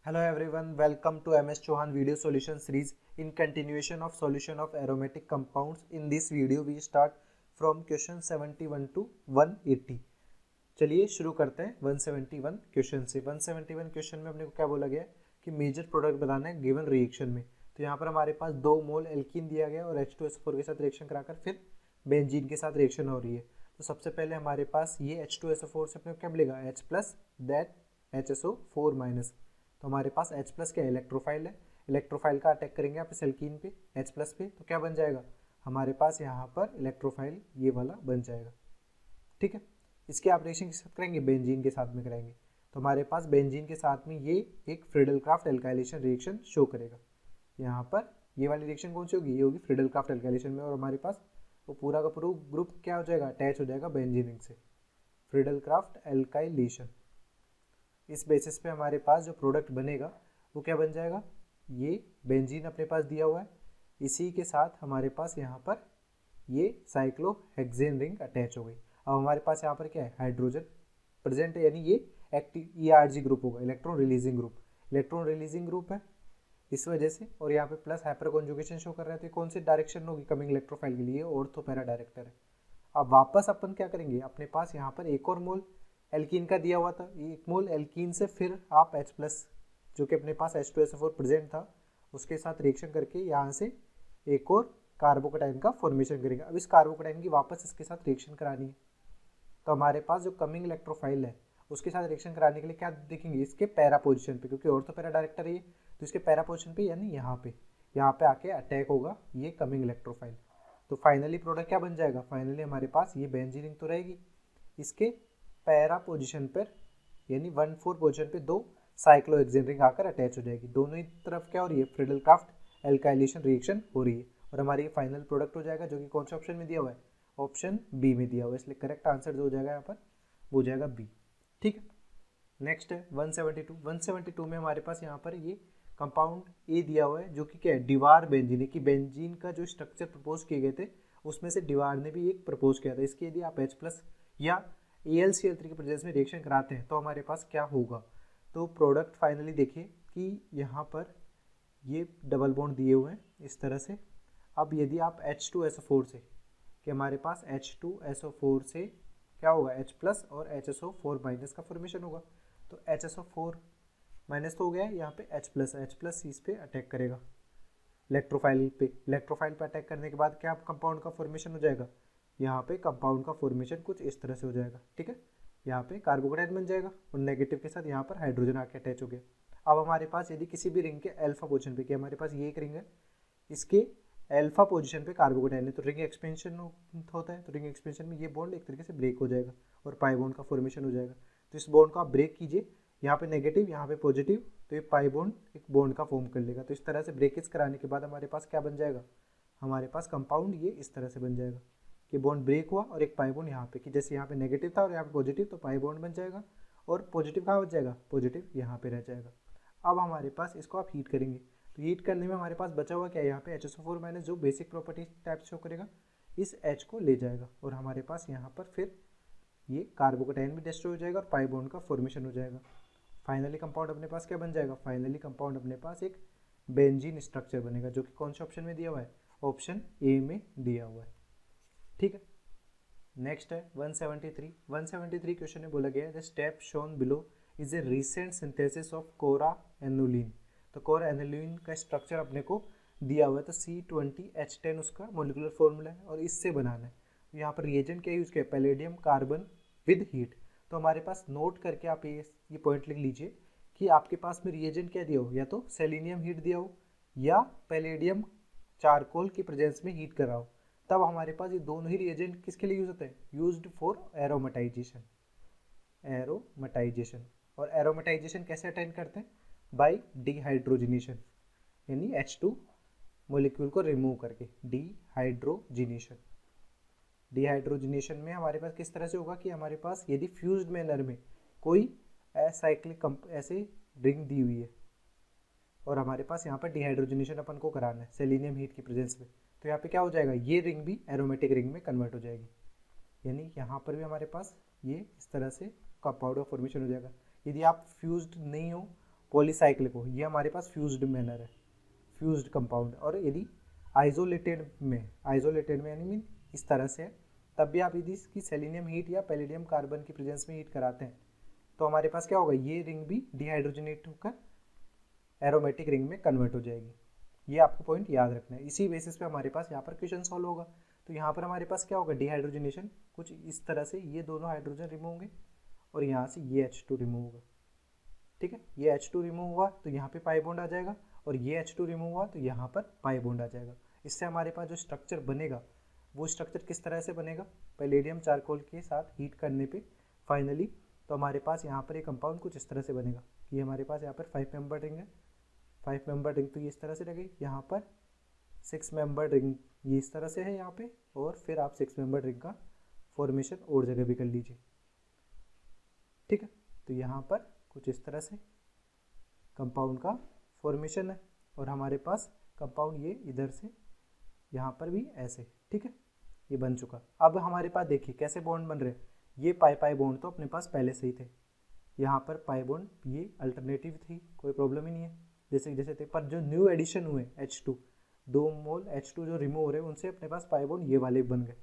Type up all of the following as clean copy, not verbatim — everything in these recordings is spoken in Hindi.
Hello everyone, welcome to MS Chauhan video solution series in continuation of solution of aromatic compounds. In this video we start from question 71 to 180. चलिए शुरू करते हैं 171 क्वेश्चन से। 171 क्वेश्चन में अपने को क्या बोला गया कि मेजर प्रोडक्ट बनाना है गिवन रिएक्शन में। तो यहाँ पर हमारे पास 2 मोल एल्कीन दिया गया और H2SO4 के साथ रिएक्शन कराकर फिर बेंजीन के साथ रिएक्शन हो रही है। तो सबसे पहले हमारे पास ये H2SO4 से अपने को क्या मिलेगा, H plus that HSO4 minus. तो हमारे पास H प्लस क्या इलेक्ट्रोफाइल है, इलेक्ट्रोफाइल का अटैक करेंगे आप इस एल्कीन पे H प्लस पे, तो क्या बन जाएगा हमारे पास यहाँ पर इलेक्ट्रोफाइल ये वाला बन जाएगा। ठीक है, इसके आप रिएक्शन के साथ करेंगे, बेंजीन के साथ में कराएंगे। तो हमारे पास बेंजीन के साथ में ये एक फ्रीडल-क्राफ्ट एल्काइलेशन रिएक्शन शो करेगा। यहाँ पर ये वाली रिएक्शन कौन सी होगी, ये होगी फ्रीडल-क्राफ्ट एल्काइलेशन में, और हमारे पास वो पूरा का पूरा ग्रुप क्या हो जाएगा, अटैच हो जाएगा बेंजीन रिंग से, फ्रीडल-क्राफ्ट एल्काइलेशन। इस बेसिस पे हमारे पास जो प्रोडक्ट बनेगा वो क्या बन जाएगा, ये बेंजीन अपने पास दिया हुआ है, इसी के साथ हमारे पास यहाँ पर ये साइक्लोहेक्सेन रिंग अटैच हो गई। अब हमारे पास यहाँ पर क्या है, हाइड्रोजन प्रेजेंट है, यानी ये एक्टिव ERG ग्रुप होगा, electron releasing group. Electron releasing group है इस वजह से, और यहाँ पे प्लस हाइपर कॉन्जुगेशन शो कर रहे थे। कौन सी डायरेक्शन होगी कमिंग इलेक्ट्रोफाइल के लिए, ऑर्थो पैरा डायरेक्टर है। अब वापस अपन क्या करेंगे, अपने पास यहाँ पर एक और मोल एल्कीन का दिया हुआ था, एक मोल एल्कीन से फिर आप H प्लस जो कि अपने पास H2SO4 प्रेजेंट था उसके साथ रिएक्शन करके यहाँ से एक और कार्बोकेटाइन का फॉर्मेशन करेंगे। अब इस कार्बोकेटाइन की वापस इसके साथ रिएक्शन करानी है, तो हमारे पास जो कमिंग इलेक्ट्रोफाइल है उसके साथ रिएक्शन कराने के लिए क्या देखेंगे, इसके पैरा पोजिशन पे, क्योंकि ऑर्थो पैरा डायरेक्टर है ये, तो इसके पैरा पोजिशन पे यानी यहाँ पे आके अटैक होगा ये कमिंग इलेक्ट्रोफाइल। तो फाइनली प्रोडक्ट क्या बन जाएगा, फाइनली हमारे पास ये बेंजीन रिंग तो रहेगी, इसके पैरा पोजीशन पर यानी 1,4 पोजीशन पे 2 साइक्लोहेक्सेन रिंग आकर अटैच हो जाएगी। दोनों ही तरफ क्या हो रही है, फ्रीडल-क्राफ्ट एल्काइलेशन रिएक्शन हो रही है, और हमारी ये फाइनल प्रोडक्ट हो जाएगा जो कि कौन से ऑप्शन में दिया हुआ है, ऑप्शन बी में दिया हुआ है। इसलिए करेक्ट आंसर जो हो जाएगा यहाँ पर वो हो जाएगा बी। ठीक है, नेक्स्ट है 172। 172 में हमारे पास यहाँ पर ये कंपाउंड ए दिया हुआ है जो कि क्या है, डिवार बेंजीन है। कि बेंजीन का जो स्ट्रक्चर प्रपोज किए गए थे उसमें से डिवार ने भी एक प्रपोज किया था। इसके यदि आप H प्लस या AlCl3 के प्रेजेंस में रिएक्शन कराते हैं तो हमारे पास क्या होगा। तो प्रोडक्ट फाइनली देखिए कि यहाँ पर ये डबल बॉन्ड दिए हुए हैं इस तरह से। अब यदि आप H2SO4 से, कि हमारे पास H2SO4 से क्या होगा, H प्लस और HSO4 माइनस का फॉर्मेशन होगा। तो HSO4 माइनस तो हो गया है, यहाँ पे H प्लस इस पे अटैक करेगा इलेक्ट्रोफाइल पे अटैक करने के बाद क्या कंपाउंड का फॉर्मेशन हो जाएगा, यहाँ पे कंपाउंड का फॉर्मेशन कुछ इस तरह से हो जाएगा। ठीक है, यहाँ पे कार्बोकेटाइन बन जाएगा और नेगेटिव के साथ यहाँ पर हाइड्रोजन आके अटैच हो गया। अब हमारे पास यदि किसी भी रिंग के अल्फा पोजीशन पे, कि हमारे पास ये एक रिंग है, इसके अल्फा पोजीशन पे कार्बोकेटाइन है, तो रिंग एक्सपेंशन होता है। तो रिंग एक्सपेंशन में ये बॉन्ड एक तरीके से ब्रेक हो जाएगा और पाई बॉन्ड का फॉर्मेशन हो जाएगा। तो इस बॉन्ड को आप ब्रेक कीजिए, यहाँ पे नेगेटिव यहाँ पे पॉजिटिव, तो ये पाई बॉन्ड एक बॉन्ड का फॉर्म कर लेगा। तो इस तरह से ब्रेकेज कराने के बाद हमारे पास क्या बन जाएगा, हमारे पास कंपाउंड ये इस तरह से बन जाएगा कि बॉन्ड ब्रेक हुआ और एक पाई बॉन्ड यहाँ पे, कि जैसे यहाँ पे नेगेटिव था और यहाँ पे पॉजिटिव, तो पाई बॉन्ड बन जाएगा और पॉजिटिव कहाँ बच जाएगा, पॉजिटिव यहाँ पे रह जाएगा। अब हमारे पास इसको आप हीट करेंगे, तो हीट करने में हमारे पास बचा हुआ क्या है, यहाँ पे HSO4 माइनस जो बेसिक प्रॉपर्टी टाइप शो करेगा इस H को ले जाएगा, और हमारे पास यहाँ पर फिर ये कार्बोकेटाइन भी डिस्ट्रॉय हो जाएगा और पाई बॉन्ड का फॉर्मेशन हो जाएगा। फाइनली कंपाउंड अपने पास क्या बन जाएगा, फाइनली कंपाउंड अपने पास एक बेंजीन स्ट्रक्चर बनेगा जो कि कौन से ऑप्शन में दिया हुआ है, ऑप्शन ए में दिया हुआ है। ठीक है, नेक्स्ट है 173। 173 क्वेश्चन में बोला गया है the step shown below is a recent synthesis of corannulene. तो कोरा एनुलिन का स्ट्रक्चर अपने को दिया हुआ है, तो C20H10 उसका मोलिकुलर फॉर्मूला है और इससे बनाना है। तो यहाँ पर रिएजेंट क्या यूज़ किया, पैलेडियम कार्बन विद हीट। तो हमारे पास नोट करके आप ये पॉइंट लिख लीजिए कि आपके पास में रिएजेंट क्या दिया हो, या तो सेलेनियम हीट दिया हो या पैलेडियम चारकोल की प्रेजेंस में हीट कर रहा हो। तब हमारे पास ये दोनों ही रिएजेंट किसके लिए यूज होते हैं, यूज्ड फॉर एरोमेटाइजेशन। और एरोमेटाइजेशन कैसे अटेंड करते हैं, बाय डिहाइड्रोजिनेशन, यानी H2 मोलिक्यूल को रिमूव करके डिहाइड्रोजिनेशन में हमारे पास किस तरह से होगा कि हमारे पास यदि फ्यूज्ड मैनर में कोई असाइक्लिक ऐसे रिंग दी हुई है और हमारे पास यहाँ पर डिहाइड्रोजिनेशन अपन को कराना है सेलेनियम हीट की प्रेजेंस में, तो यहाँ पे क्या हो जाएगा, ये रिंग भी एरोमेटिक रिंग में कन्वर्ट हो जाएगी। यानी यहाँ पर भी हमारे पास ये इस तरह से कंपाउंड का फॉर्मेशन हो जाएगा। यदि आप फ्यूज्ड नहीं हो पॉलीसाइक्लिक हो, ये हमारे पास फ्यूज्ड मैनर है, फ्यूज्ड कंपाउंड। और यदि आइसोलेटेड में यानी मीन इस तरह से है, तब भी आप यदि इसकी सेलेनियम हीट या पैलेडियम कार्बन की प्रेजेंस में हीट कराते हैं तो हमारे पास क्या होगा, ये रिंग भी डिहाइड्रोजनेट होकर एरोमेटिक रिंग में कन्वर्ट हो जाएगी। ये आपको पॉइंट याद रखना है। इसी बेसिस पे हमारे पास यहाँ पर क्वेश्चन सॉल्व होगा। तो यहाँ पर हमारे पास क्या होगा, डिहाइड्रोजनेशन कुछ इस तरह से, ये दोनों हाइड्रोजन रिमूव होंगे और यहाँ से ये H2 रिमूव होगा। ठीक है, ये H2 रिमूव हुआ तो यहाँ पे पाई बॉन्ड आ जाएगा, और ये H2 रिमूव हुआ तो यहाँ पर पाई बॉन्ड आ जाएगा। इससे हमारे पास जो स्ट्रक्चर बनेगा वो स्ट्रक्चर किस तरह से बनेगा, पैलेडियम चारकोल के साथ हीट करने पे फाइनली तो हमारे पास यहाँ पर एक कंपाउंड कुछ इस तरह से बनेगा कि हमारे पास यहाँ पर 5 मेंबर रिंग है, 5 मेंबर रिंग तो ये इस तरह से रहेगी, यहाँ पर 6 मेंबर रिंग ये इस तरह से है यहाँ पे, और फिर आप 6 मेंबर रिंग का फॉर्मेशन और जगह भी कर लीजिए। ठीक है, तो यहाँ पर कुछ इस तरह से कंपाउंड का फॉर्मेशन है, और हमारे पास कंपाउंड ये इधर से यहाँ पर भी ऐसे। ठीक है, ये बन चुका। अब हमारे पास देखिए कैसे बॉन्ड बन रहे हैं, ये पाई बॉन्ड तो अपने पास पहले से ही थे, यहाँ पर पाई बॉन्ड ये अल्टरनेटिव थी, कोई प्रॉब्लम ही नहीं है, जैसे थे। पर जो न्यू एडिशन हुए H2, 2 मोल H2 जो रिमूव हो रहे हैं उनसे अपने पास पाई बॉन्ड ये वाले बन गए।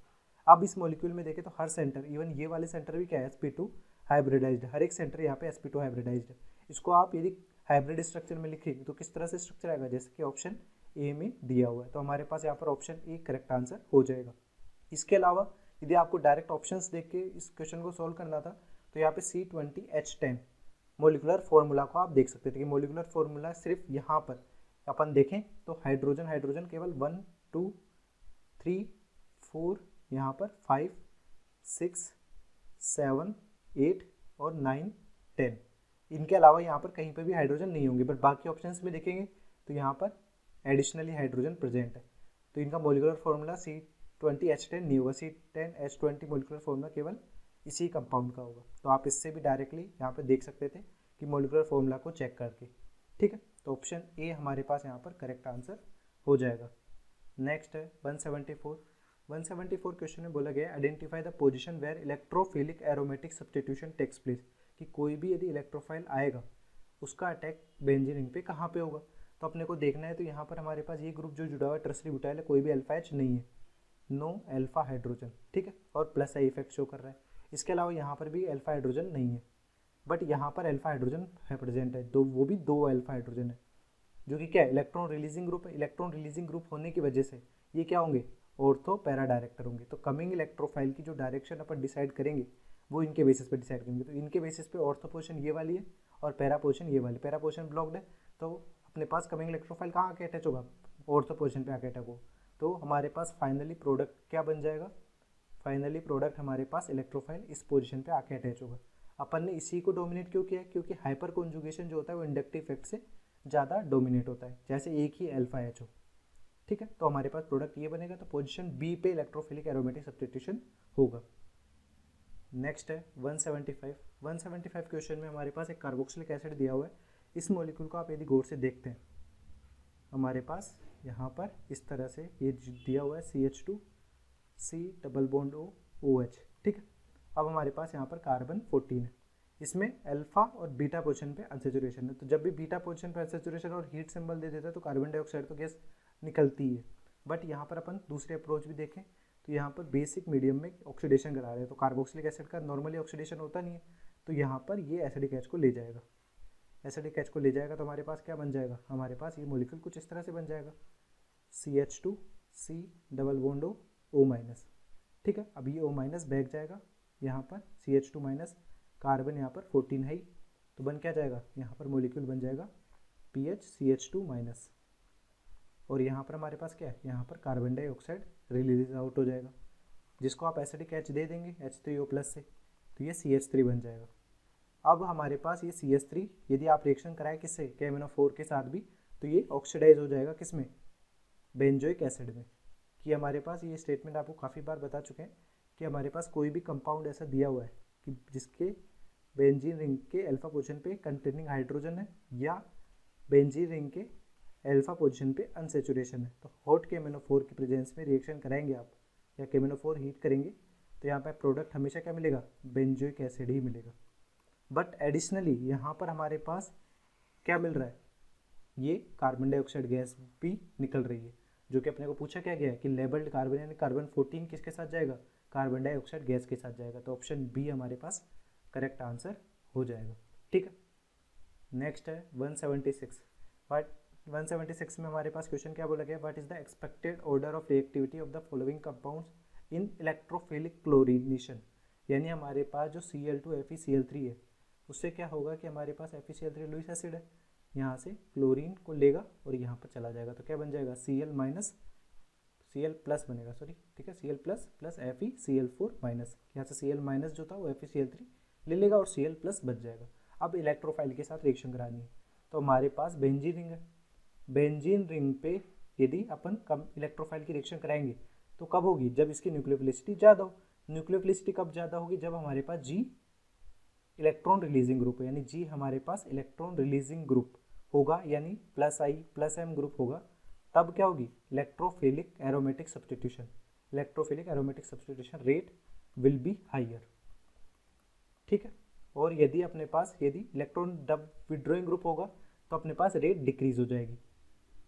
अब इस मॉलिक्यूल में देखें तो हर सेंटर, इवन ये वाले सेंटर भी क्या है, sp2 हाइब्रिडाइज्ड, हर एक सेंटर यहाँ पे sp2 हाइब्रिडाइज्ड है। इसको आप यदि हाइब्रिड स्ट्रक्चर में लिखेंगे तो किस तरह से स्ट्रक्चर आएगा, जैसे कि ऑप्शन ए में दिया हुआ है। तो हमारे पास यहाँ पर ऑप्शन ए करेक्ट आंसर हो जाएगा। इसके अलावा यदि आपको डायरेक्ट ऑप्शंस देख के इस क्वेश्चन को सॉल्व करना था तो यहाँ पे C20H10 मोलिकुलर फॉर्मूला को आप देख सकते थे कि मोलिकुलर फॉर्मूला सिर्फ यहाँ पर अपन देखें तो हाइड्रोजन केवल 1 2 3 4 यहाँ पर 5 6 7 8 और 9 10, इनके अलावा यहाँ पर कहीं पर भी हाइड्रोजन नहीं होंगे। बट बाकी ऑप्शंस में देखेंगे तो यहाँ पर एडिशनली हाइड्रोजन प्रेजेंट है। तो इनका मोलिकुलर फॉर्मूला C20H10 नहीं होगा, C10H20 मोलिकुलर फॉर्मूला केवल इसी कंपाउंड का होगा। तो आप इससे भी डायरेक्टली यहाँ पर देख सकते थे कि मोलिकुलर फॉर्मूला को चेक करके। ठीक है, तो ऑप्शन ए हमारे पास यहाँ पर करेक्ट आंसर हो जाएगा। नेक्स्ट है 174 क्वेश्चन में बोला गया है identify the position where electrophilic aromatic substitution takes place, कि कोई भी यदि इलेक्ट्रोफाइल आएगा उसका अटैक बेंजीन रिंग पे कहाँ पे होगा। तो अपने को देखना है, तो यहाँ पर हमारे पास ये ग्रुप जो जुड़ा हुआ है टर्सरी ब्यूटाइल है, कोई भी अल्फा एच नहीं है, नो अल्फा हाइड्रोजन। ठीक है, और प्लस आई इफेक्ट शो कर रहा है। इसके अलावा यहाँ पर भी अल्फा हाइड्रोजन नहीं है, बट यहाँ पर अल्फा हाइड्रोजन है प्रेजेंट है, वो भी 2 अल्फा हाइड्रोजन है, जो कि क्या है, इलेक्ट्रॉन रिलीजिंग ग्रुप है। इलेक्ट्रॉन रिलीजिंग ग्रुप होने की वजह से ये क्या होंगे, ऑर्थो पैरा डायरेक्टर होंगे। तो कमिंग इलेक्ट्रोफाइल की जो डायरेक्शन अपन डिसाइड करेंगे वो इनके बेसिस पे डिसाइड करेंगे। तो इनके बेसिस पे ऑर्थो पोजीशन ये वाली है और पैरा पोजीशन ये वाली। पैरा पोजीशन ब्लॉक्ड है तो अपने पास कमिंग इलेक्ट्रोफाइल कहाँ आके अटैच होगा, ऑर्थो पोजीशन पे आके अटैच होगा। तो हमारे पास फाइनली प्रोडक्ट क्या बन जाएगा, फाइनली प्रोडक्ट हमारे पास इलेक्ट्रोफाइल इस पोजीशन पे आके अटैच होगा। अपन ने इसी को डोमिनेट क्यों किया है, क्योंकि हाइपर कॉन्जुगेशन जो होता है वो इंडक्टिव इफेक्ट से ज़्यादा डोमिनेट होता है, जैसे एक ही अल्फा एच हो। ठीक है, तो हमारे पास प्रोडक्ट ये बनेगा, तो पोजीशन बी पे इलेक्ट्रोफिलिक एरोमेटिक सब्स्टिट्यूशन होगा। नेक्स्ट है 175 क्वेश्चन में हमारे पास एक कार्बोक्सिलिक एसिड दिया हुआ है। इस मॉलिक्यूल को आप यदि गौर से देखते हैं, हमारे पास यहाँ पर इस तरह से ये दिया हुआ है CH2 C double bond O OH। ठीक है, अब हमारे पास यहाँ पर कार्बन 14 है, इसमें अल्फा और बीटा पोजीशन पे अनसेचुरेशन है। तो जब भी बीटा पोजीशन पे अनसेचुरेशन और हीट सिंबल दे देता है तो कार्बन डाइऑक्साइड तो गैस निकलती है। बट यहाँ पर अपन दूसरे अप्रोच भी देखें तो यहाँ पर बेसिक मीडियम में ऑक्सीडेशन करा रहे हैं, तो कार्बोक्सिलिक एसिड का नॉर्मली ऑक्सीडेशन होता नहीं है, तो यहाँ पर ये एसिडिक एच को ले जाएगा। एसिडिक एच को ले जाएगा तो हमारे पास क्या बन जाएगा, हमारे पास ये मॉलिक्यूल कुछ इस तरह से बन जाएगा, CH2 C double bond O minus. ठीक है, अब ये O माइनस बैग जाएगा यहाँ पर, CH2 माइनस, कार्बन यहाँ पर 14 है ही, तो बन क्या जाएगा, यहाँ पर मॉलिक्यूल बन जाएगा PHCH2 माइनस। और यहाँ पर हमारे पास क्या है, यहाँ पर कार्बन डाइऑक्साइड रिलीज आउट हो जाएगा, जिसको आप एसिडिक एच दे देंगे H3O प्लस से, तो ये CH3 बन जाएगा। अब हमारे पास ये CH3 यदि आप रिएक्शन कराएं किससे, KMnO4 के साथ भी, तो ये ऑक्सीडाइज हो जाएगा किसमें, बेंजोइक एसिड में। कि हमारे पास ये स्टेटमेंट आपको काफ़ी बार बता चुके हैं कि हमारे पास कोई भी कंपाउंड ऐसा दिया हुआ है कि जिसके बेंजीन रिंग के अल्फा पोजीशन पे कंटेनिंग हाइड्रोजन है या बेंजीन रिंग के अल्फा पोजीशन पे अनसेचुरेशन है, तो हॉट KMnO4 की प्रेजेंस में रिएक्शन कराएंगे आप या KMnO4 हीट करेंगे तो यहाँ पर प्रोडक्ट हमेशा क्या मिलेगा, बेंजोइक एसिड ही मिलेगा। बट एडिशनली यहाँ पर हमारे पास क्या मिल रहा है, ये कार्बन डाइऑक्साइड गैस भी निकल रही है, जो कि अपने को पूछा क्या गया है कि लेबल्ड कार्बन यानी कार्बन 14 किसके साथ जाएगा, कार्बन डाइऑक्साइड गैस के साथ जाएगा। तो ऑप्शन बी हमारे पास करेक्ट आंसर हो जाएगा। ठीक है, नेक्स्ट है 176। वाट 176 में हमारे पास क्वेश्चन क्या बोला गया, what is the expected order of reactivity of the following compounds in electrophilic chlorination. यानी हमारे पास जो Cl2FeCl3 है उससे क्या होगा कि हमारे पास FeCl3 लुईस एसिड है, यहाँ से क्लोरीन को लेगा और यहाँ पर चला जाएगा, तो क्या बन जाएगा Cl प्लस बनेगा, सॉरी ठीक है, Cl plus plus FeCl4 minus, यहाँ से Cl माइनस जो था वो FeCl3 ले लेगा और Cl प्लस बच जाएगा। अब इलेक्ट्रोफाइल के साथ रिएक्शन करानी है, तो हमारे पास बेंजीन रिंग है, बेंजीन रिंग पे यदि अपन कम इलेक्ट्रोफाइल की रिएक्शन कराएंगे तो कब होगी, जब इसकी न्यूक्लियोफिलिसिटी ज़्यादा हो। न्यूक्लियोफिलिसिटी कब ज़्यादा होगी, जब हमारे पास G इलेक्ट्रॉन रिलीजिंग ग्रुप है, यानी G हमारे पास इलेक्ट्रॉन रिलीजिंग ग्रुप होगा, यानी +I+M ग्रुप होगा, तब क्या होगी, electrophilic aromatic substitution, electrophilic aromatic substitution rate will be higher. ठीक है, और यदि अपने पास यदि इलेक्ट्रॉन डब विड्रॉइंग ग्रुप होगा तो अपने पास रेट डिक्रीज हो जाएगी,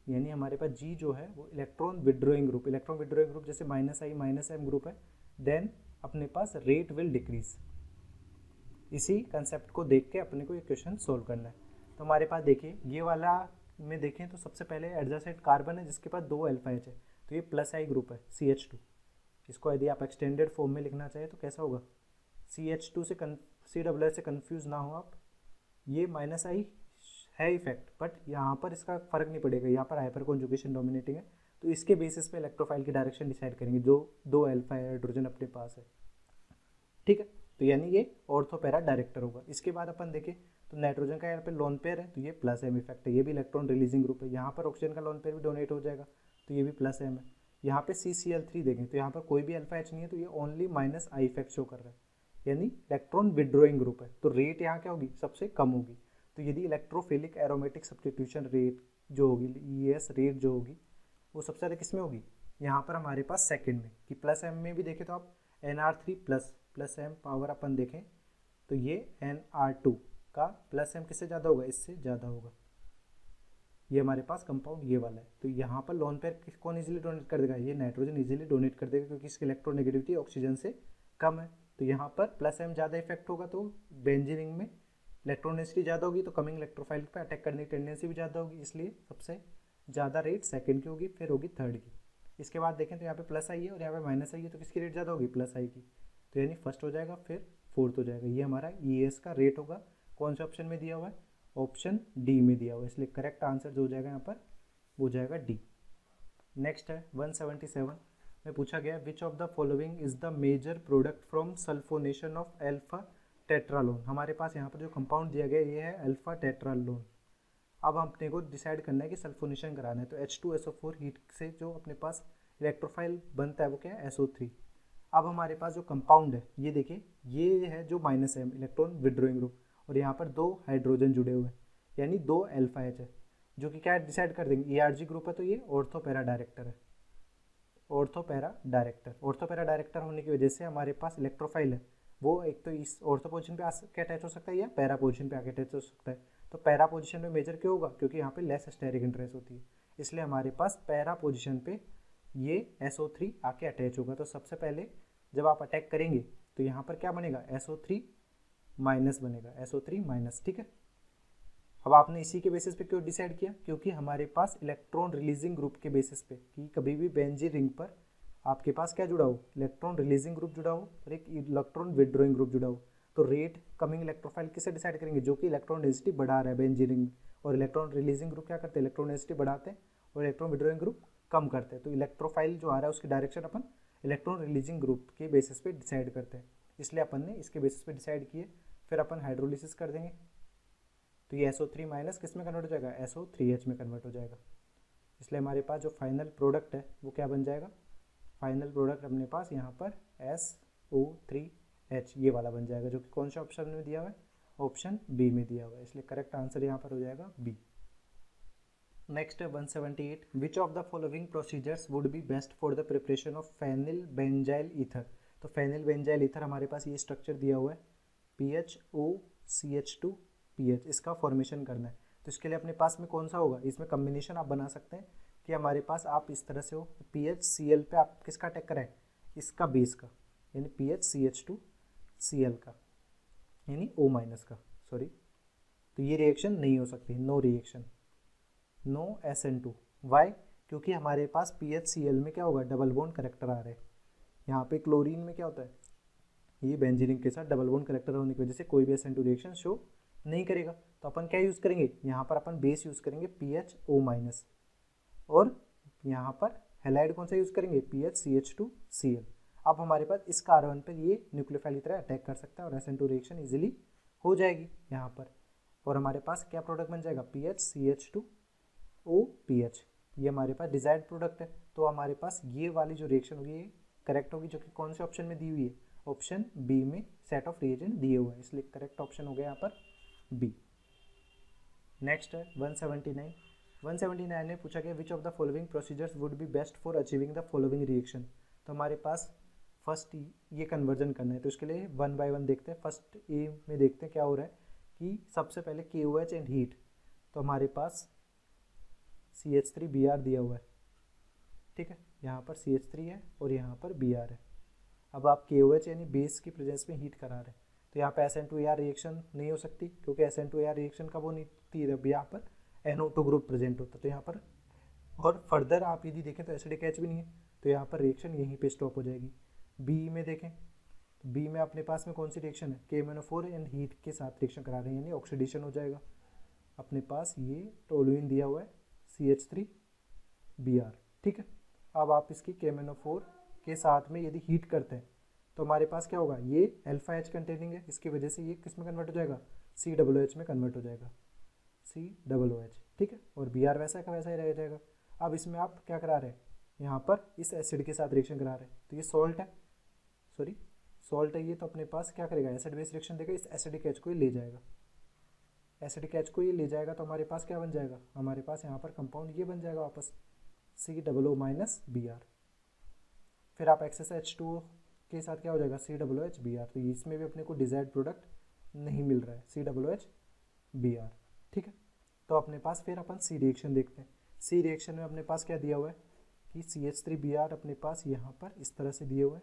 यानी हमारे पास G जो है वो इलेक्ट्रॉन विड्रॉइंग ग्रुप जैसे -I-M ग्रुप है, देन अपने पास रेट विल डिक्रीज। इसी कंसेप्ट को देख के अपने को ये क्वेश्चन सोल्व करना है। तो हमारे पास देखिए ये वाला में देखें तो सबसे पहले एडजेसेंट कार्बन है जिसके पास 2 अल्फा एच है, तो ये +I ग्रुप है CH2। इसको यदि आप एक्सटेंडेड फॉर्म में लिखना चाहें तो कैसा होगा, CH2 से CH से कन्फ्यूज़ ना हो आप, ये -I है इफेक्ट, बट यहाँ पर इसका फर्क नहीं पड़ेगा, यहाँ पर हाइपर कॉन्जुगेशन डोमिनेटिंग है, तो इसके बेसिस पे इलेक्ट्रोफाइल की डायरेक्शन डिसाइड करेंगे जो 2 अल्फा हाइड्रोजन अपने पास है। ठीक है, तो यानी ये ऑर्थो पैरा डायरेक्टर होगा। इसके बाद अपन देखें तो नाइट्रोजन का यहाँ पे लोन पेयर है, तो ये +M इफेक्ट है, ये भी इलेक्ट्रॉन रिलीजिंग ग्रुप है। यहाँ पर ऑक्सीजन का लोन पेयर भी डोनेट हो जाएगा, तो ये भी +M है। यहाँ पे CCl3 देखें तो यहाँ पर कोई भी अल्फा एच नहीं है, तो ये ओनली -I इफेक्ट शो कर रहा है, यानी इलेक्ट्रॉन विड्रॉइंग ग्रुप है, तो रेट यहाँ क्या होगी, सबसे कम होगी। तो यदि इलेक्ट्रोफिलिक एरोमेटिक सब्स्टिट्यूशन रेट जो होगी, ES रेट जो होगी, वो सबसे ज़्यादा किस में होगी, यहाँ पर हमारे पास सेकंड में, कि +M में भी देखें तो आप Nr3 +M पावर अपन देखें तो ये Nr2 का +M किससे ज़्यादा होगा, इससे ज़्यादा होगा। ये हमारे पास कंपाउंड ये वाला है, तो यहाँ पर लोन पेयर कौन इजीली डोनेट कर देगा, ये नाइट्रोजन इजीली डोनेट कर देगा, क्योंकि इसकी इलेक्ट्रोनेगेटिविटी ऑक्सीजन से कम है। तो यहाँ पर +M ज़्यादा इफेक्ट होगा, तो बेंजीन रिंग में इलेक्ट्रोनेसिटी ज़्यादा होगी, तो कमिंग इलेक्ट्रोफाइल पर अटैक करने की टेंडेंसी भी ज़्यादा होगी, इसलिए सबसे ज़्यादा रेट सेकंड की होगी, फिर होगी थर्ड की। इसके बाद देखें तो यहाँ पे +I है और यहाँ पे -I है, तो किसकी रेट ज़्यादा होगी, +I की, तो यानी फर्स्ट हो जाएगा फिर फोर्थ हो जाएगा। ये हमारा ES का रेट होगा, कौन से ऑप्शन में दिया हुआ है, ऑप्शन डी में दिया हुआ है, इसलिए करेक्ट आंसर जो हो जाएगा यहाँ पर वो जाएगा डी। नेक्स्ट है 177 में पूछा गया which of the following is the major product from sulphonation of alpha tetralone. हमारे पास यहाँ पर जो कंपाउंड दिया गया ये है अल्फा टेट्रालोन। अब अपने को डिसाइड करना है कि सल्फोनेशन कराना है, तो H2SO4 हीट से जो अपने पास इलेक्ट्रोफाइल बनता है वो क्या है, SO3। अब हमारे पास जो कंपाउंड है ये देखिए, ये है जो -M इलेक्ट्रॉन विड्रॉइंग ग्रुप, और यहाँ पर 2 हाइड्रोजन जुड़े हुए हैं, यानी 2 अल्फा एच है, जो कि क्या डिसाइड कर देंगे, ERG ग्रुप है, तो ये ऑर्थो पैरा डायरेक्टर है। ऑर्थो पैरा डायरेक्टर होने की वजह से हमारे पास इलेक्ट्रोफाइल है वो एक तो इस ऑर्थो पोजीशन पे आके अटैच हो सकता है या पैरा पोजीशन पे आके अटैच हो सकता है। तो पैरा पोजीशन में मेजर क्यों होगा, क्योंकि यहाँ पे लेस स्टेरिक इंटरेस्ट होती है, इसलिए हमारे पास पैरा पोजीशन पे ये SO3 आके अटैच होगा। तो सबसे पहले जब आप अटैक करेंगे तो यहाँ पर क्या बनेगा, SO3 माइनस बनेगा, SO3 माइनस। ठीक है, अब आपने इसी के बेसिस पे क्यों डिसाइड किया, क्योंकि हमारे पास इलेक्ट्रॉन रिलीजिंग ग्रुप के बेसिस पे कि कभी भी बेंजीन रिंग पर आपके पास क्या जुड़ा हो, इलेक्ट्रॉन रिलीजिंग ग्रुप जुड़ा हो और एक इलेक्ट्रॉन विड्रॉइंग ग्रुप जुड़ा हो, तो रेट कमिंग इलेक्ट्रोफाइल किसे डिसाइड करेंगे, जो कि इलेक्ट्रॉन डेंसिटी बढ़ा रहा है बेंजीन रिंग, और इलेक्ट्रॉन रिलीजिंग ग्रुप क्या करते हैं, इलेक्ट्रॉन डेंसिटी बढ़ाते हैं, और इलेक्ट्रॉन विड्रॉइंग ग्रुप कम करते हैं। तो इलेक्ट्रोफाइल जो आ रहा है उसकी डायरेक्शन अपन इलेक्ट्रॉन रिलीजिंग ग्रुप के बेसिस पे डिसाइड करते हैं, इसलिए अपन ने इसके बेसिस पे डिसाइड किए। फिर अपन हाइड्रोलिसिस कर देंगे, तो ये SO3 माइनस किस में कन्वर्ट हो जाएगा, SO3H में कन्वर्ट हो जाएगा। इसलिए हमारे पास जो फाइनल प्रोडक्ट है वो क्या बन जाएगा, फाइनल प्रोडक्ट अपने पास यहाँ पर SO3H ये वाला बन जाएगा, जो कि कौन से ऑप्शन में दिया हुआ है, ऑप्शन बी में दिया हुआ है, इसलिए करेक्ट आंसर यहाँ पर हो जाएगा बी। नेक्स्ट है 178 which of the following procedures would be best for the preparation of phenyl benzyl ether. तो फेनिल बेंजाइल ईथर हमारे पास ये स्ट्रक्चर दिया हुआ है, PHOCH2 PH, इसका फॉर्मेशन करना है। तो इसके लिए अपने पास में कौन सा होगा, इसमें कम्बिनेशन आप बना सकते हैं कि हमारे पास आप इस तरह से हो PHCl पे आप किसका अटैक कराएं, इसका बेस का, यानी PHCH2Cl का, यानी O माइनस का, सॉरी। तो ये रिएक्शन नहीं हो सकती, no reaction, no SN2। Y? क्योंकि हमारे पास PHCl में क्या होगा, डबल बॉन्ड करेक्टर आ रहे हैं। यहाँ पे क्लोरीन में क्या होता है, ये बेंजीन के साथ डबल बॉन्ड करेक्टर होने की वजह से कोई भी SN2 रिएक्शन शो नहीं करेगा। तो अपन क्या यूज़ करेंगे, यहाँ पर अपन बेस यूज़ करेंगे PHO माइनस, और यहाँ पर हैलाइड कौन सा यूज़ करेंगे, PHCH2Cl। अब हमारे पास इस कार्बन पर ये न्यूक्लियोफाइल की तरह अटैक कर सकता है और SN2 रिएक्शन इजीली हो जाएगी यहाँ पर, और हमारे पास क्या प्रोडक्ट बन जाएगा, PHCH2OPH। ये हमारे पास डिजायर्ड प्रोडक्ट है। तो हमारे पास ये वाली जो रिएक्शन होगी ये करेक्ट होगी, जो कि कौन से ऑप्शन में दी हुई है, ऑप्शन बी में सेट ऑफ रिएजेंट दिए हुए हैं, इसलिए करेक्ट ऑप्शन हो गया यहाँ पर बी। नेक्स्ट है 179 में पूछा गया which of the following procedures would be best for achieving the following reaction. तो हमारे पास फर्स्ट ये कन्वर्जन करना है, तो इसके लिए 1 बाय 1 देखते हैं। फर्स्ट ए में देखते हैं क्या हो रहा है कि सबसे पहले KOH एंड हीट, तो हमारे पास CH3Br दिया हुआ है, ठीक है, यहाँ पर CH3 है और यहाँ पर Br है। अब आप KOH यानी बेस की प्रेजेंस में हीट करा रहे हैं, तो यहाँ पे SN2AR रिएक्शन नहीं हो सकती, क्योंकि SN2AR रिएक्शन का वो नहीं थी, अब यहाँ पर NO2 ग्रुप प्रेजेंट होता, तो यहाँ पर, और फर्दर आप यदि देखें तो एसिडिक H भी नहीं है, तो यहाँ पर रिएक्शन यहीं पे स्टॉप हो जाएगी। बी में देखें तो बी में अपने पास में कौन सी रिएक्शन है, KMnO4 एंड हीट के साथ रिएक्शन करा रहे हैं, यानी ऑक्सीडेशन हो जाएगा। अपने पास ये टोलुइन दिया हुआ है CH3Br, ठीक है। अब आप इसकी KMnO4 के साथ में यदि हीट करते हैं तो हमारे पास क्या होगा, ये अल्फा H कंटेनिंग है, इसकी वजह से ये किस में कन्वर्ट हो जाएगा, COOH में कन्वर्ट हो जाएगा, COOH, ठीक है, और Br वैसा का वैसा ही रह जाएगा। अब इसमें आप क्या करा रहे हैं, यहाँ पर इस एसिड के साथ रिएक्शन करा रहे हैं, तो ये सॉल्ट है, सॉरी सॉल्ट है ये, तो अपने पास क्या करेगा, एसिड बेस रिएक्शन देगा, इस एसिडिक H को ही ले जाएगा, एसिडिक H को ये ले जाएगा, तो हमारे पास क्या बन जाएगा, हमारे पास यहाँ पर कंपाउंड ये बन जाएगा वापस COO माइनस Br। फिर आप एक्सेस H2O के साथ क्या हो जाएगा, COOH Br, तो इसमें भी अपने को डिजायर्ड प्रोडक्ट नहीं मिल रहा है, COOH Br, ठीक है। तो अपने पास फिर अपन सी रिएक्शन देखते हैं। सी रिएक्शन में अपने पास क्या दिया हुआ है कि CH3Br अपने पास यहाँ पर इस तरह से दिए हुए हैं,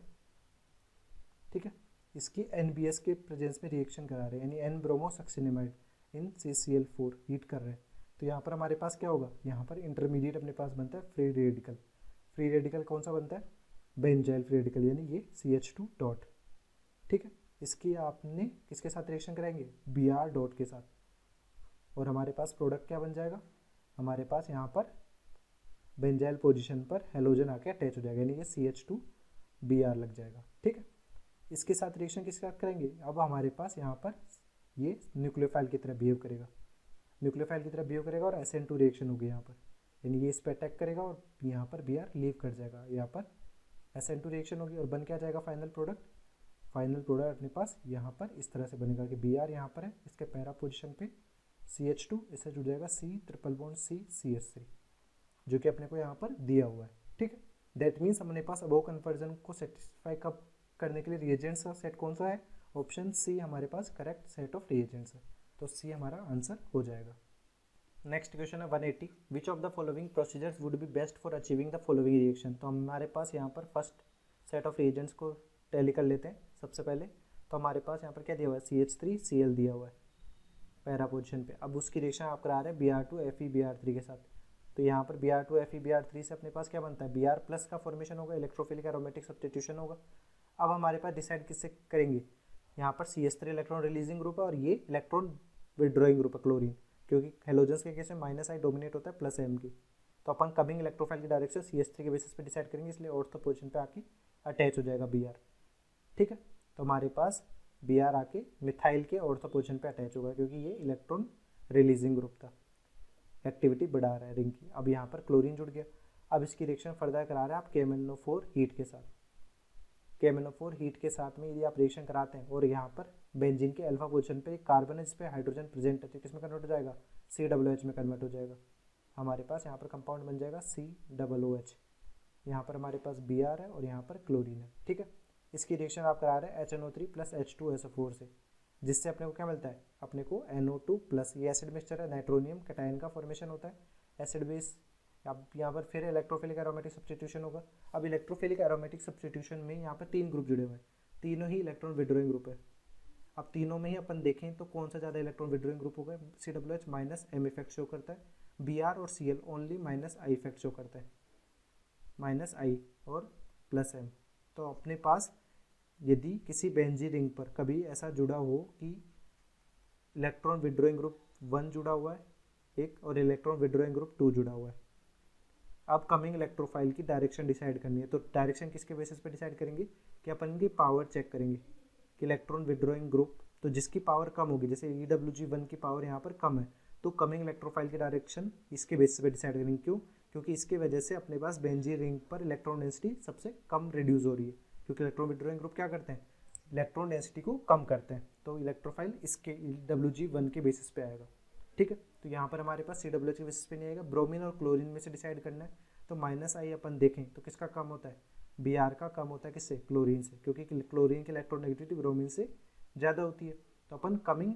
ठीक है। इसकी NBS के प्रेजेंस में रिएक्शन करा रहे हैं, यानी N ब्रोमोसक्सिनेमाइड इन CCl4 हीट कर रहे हैं। तो यहाँ पर हमारे पास क्या होगा, यहाँ पर इंटरमीडिएट अपने पास बनता है फ्री रेडिकल। फ्री रेडिकल कौन सा बनता है, बेंजाइल फ्री रेडिकल, यानी ये CH2 डॉट, ठीक है। इसकी आपने किसके साथ रिएक्शन कराएंगे, Br डॉट के साथ, और हमारे पास प्रोडक्ट क्या बन जाएगा, हमारे पास यहाँ पर बेंजाइल पोजीशन पर हेलोजन आके अटैच हो जाएगा, यानी ये CH2Br लग जाएगा, ठीक है। इसके साथ रिएक्शन किसके साथ करेंगे, अब हमारे पास यहाँ पर ये न्यूक्लियोफाइल की तरह बिहेव करेगा, न्यूक्लियोफाइल की तरह बिहेव करेगा, और SN2 रिएक्शन होगी यहाँ पर, यानी ये इस पर अटैक करेगा और यहाँ पर Br लीव कर जाएगा, यहाँ पर SN2 रिएक्शन होगी, और बन क्या जाएगा फाइनल प्रोडक्ट, फाइनल प्रोडक्ट अपने पास यहाँ पर इस तरह से बनेगा कि Br यहाँ पर है, इसके पैरा पोजिशन पे CH2, इससे जुड़ जाएगा C triple bond C CH3, जो कि अपने को यहाँ पर दिया हुआ है, ठीक है। दैट मीन्स अपने पास अबोव कन्वर्जन को सेटिस्फाई कब करने के लिए रिएजेंट्स का सेट कौन सा है, ऑप्शन सी हमारे पास करेक्ट सेट ऑफ रिएजेंट्स है, तो सी हमारा आंसर हो जाएगा। नेक्स्ट क्वेश्चन है 180, विच of the following procedures would be best for achieving the following reaction. तो हमारे पास यहाँ पर फर्स्ट सेट ऑफ रिएजेंट्स को टैली कर लेते हैं सबसे पहले। तो हमारे पास यहाँ पर क्या दिया हुआ है, CH3Cl दिया हुआ है पैरा पोजिशन पे। अब उसकी रिएक्शन आप करा रहे हैं Br2FeBr3 के साथ, तो यहाँ पर Br2FeBr3 से अपने पास क्या बनता है, Br प्लस का फॉर्मेशन होगा, इलेक्ट्रोफिलिक एरोमेटिक सब्स्टिट्यूशन होगा। अब हमारे पास डिसाइड किससे करेंगे, यहाँ पर CH3 इलेक्ट्रॉन रिलीजिंग ग्रुप है और ये इलेक्ट्रॉन विड्रॉइंग ग्रुप है क्लोरीन, क्योंकि हेलोजेंस के केस में -I डोमिनेट होता है +M की। तो अपन कमिंग इलेक्ट्रोफाइल की डायरेक्शन CH3 के बेसिस पे डिसाइड करेंगे, इसलिए ऑर्थो पोजीशन पे आके अटैच हो जाएगा Br, ठीक है। तो हमारे पास Br आके मिथाइल के ऑर्थो पोजीशन पे अटैच होगा, क्योंकि ये इलेक्ट्रॉन रिलीजिंग ग्रुप था, एक्टिविटी बढ़ा रहा है रिंग की। अब यहाँ पर क्लोरीन जुड़ गया। अब इसकी रिएक्शन फर्दर करा रहे हैं आप KMnO4 हीट के साथ। KMnO4 हीट के साथ में यदि आप रिएक्शन कराते हैं और यहाँ पर बेंजीन के अल्फा पोजीशन पे एक कार्बन है जिसपे हाइड्रोजन प्रेजेंट है, तो किस में कन्वर्ट हो जाएगा, COOH में कन्वर्ट हो जाएगा। हमारे पास यहाँ पर कंपाउंड बन जाएगा COOH। यहाँ पर हमारे पास Br है और यहाँ पर क्लोरीन है, ठीक है। इसकी रिएक्शन आप करा रहे हैं HNO3 + H2SO4 से, जिससे अपने को क्या मिलता है, अपने को NO2 प्लस, ये एसिड मिक्सचर है, नाइट्रोनियम कैटायन का फॉर्मेशन होता है एसिड बेस। अब यहाँ पर फिर इलेक्ट्रोफिलिक एरोमेटिक सब्स्टिट्यूशन होगा। अब इलेक्ट्रोफिलिक एरोमेटिक सब्स्टिट्यूशन में यहाँ पर 3 ग्रुप जुड़े हुए हैं, तीनों ही इलेक्ट्रॉन विड्रॉइंग ग्रुप है। अब तीनों में ही अपन देखें तो कौन सा ज़्यादा इलेक्ट्रॉन विड्रॉइंग ग्रुप होगा, COOH minus M effect show करता है, Br और Cl only minus I effect show करता है, माइनस I और प्लस M। तो अपने पास यदि किसी बेंजीन रिंग पर कभी ऐसा जुड़ा हो कि इलेक्ट्रॉन विड्रॉइंग ग्रुप 1 जुड़ा हुआ है एक और इलेक्ट्रॉन विड्रॉइंग ग्रुप 2 जुड़ा हुआ है, अब कमिंग इलेक्ट्रोफाइल की डायरेक्शन डिसाइड करनी है। तो डायरेक्शन किसके बेसिस पे डिसाइड करेंगे कि अपन की पावर चेक करेंगे कि इलेक्ट्रॉन विड्रॉइंग ग्रुप, तो जिसकी पावर कम होगी, जैसे EWG1 की पावर यहाँ पर कम है, तो कमिंग इलेक्ट्रोफाइल की डायरेक्शन इसके बेसिस पे डिसाइड करेंगे। क्यों? क्योंकि इसके वजह से अपने पास बेंजीन रिंग पर इलेक्ट्रॉन डेंसिटी सबसे कम रिड्यूस हो रही है, क्योंकि इलेक्ट्रॉन विड्रॉइंग ग्रुप क्या करते हैं, इलेक्ट्रॉन डेंसिटी को कम करते हैं। तो इलेक्ट्रोफाइल इसके EWG1 के बेसिस पे आएगा। ठीक है, तो यहाँ पर हमारे पास COOH के बेसिस पे नहीं आएगा, ब्रोमीन और क्लोरीन में से डिसाइड करना है। तो माइनस I अपन देखें तो किसका कम होता है, Br का कम होता है, किससे, क्लोरीन से, क्योंकि क्लोरीन की इलेक्ट्रोनेगेटिविटी ब्रोमीन से ज़्यादा होती है। तो अपन कमिंग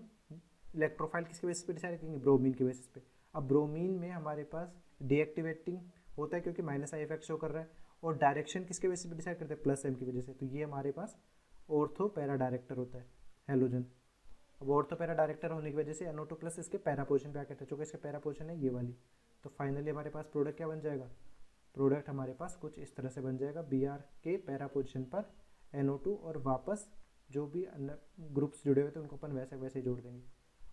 इलेक्ट्रोफाइल किसके बेसिस पे डिसाइड करेंगे, ब्रोमीन के बेसिस पे। अब ब्रोमीन में हमारे पास डीएक्टिवेटिंग होता है क्योंकि माइनस I इफेक्ट शो कर रहा है, और डायरेक्शन किसके बेसिस पे डिसाइड करते हैं, प्लस M की वजह से। तो ये हमारे पास ऑर्थो पैरा डायरेक्टर होता है हैलोजन। अब ऑर्थो पैरा डायरेक्टर होने की वजह से NO2 प्लस इसके पैरा पोजीशन पे आकर है, चूँकि इसके पैरा पोजीशन है ये वाली। तो फाइनली हमारे पास प्रोडक्ट क्या बन जाएगा, प्रोडक्ट हमारे पास कुछ इस तरह से बन जाएगा, Br के पैरा पोजीशन पर NO2, और वापस जो भी ग्रुप्स जुड़े हुए थे उनको अपन वैसे वैसे जोड़ देंगे।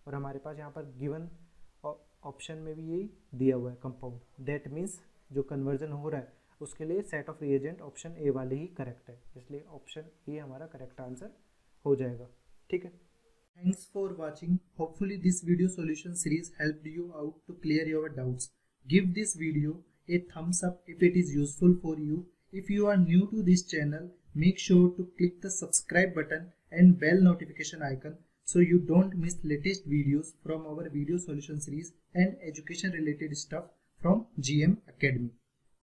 और हमारे पास यहाँ पर गिवन ऑप्शन में भी यही दिया हुआ है कंपाउंड, दैट मीन्स जो कन्वर्जन हो रहा है उसके लिए set of reagent option A वाले ही करेक्ट है, इसलिए ऑप्शन ए हमारा करेक्ट आंसर हो जाएगा। ठीक है, thanks for watching. Hopefully this video solution series helped you out to clear your doubts. Give this video a thumbs up if it is useful for you. If you are new to this channel, make sure to click the subscribe button and bell notification icon so you don't miss latest videos from our video solution series and education related stuff from GM Academy.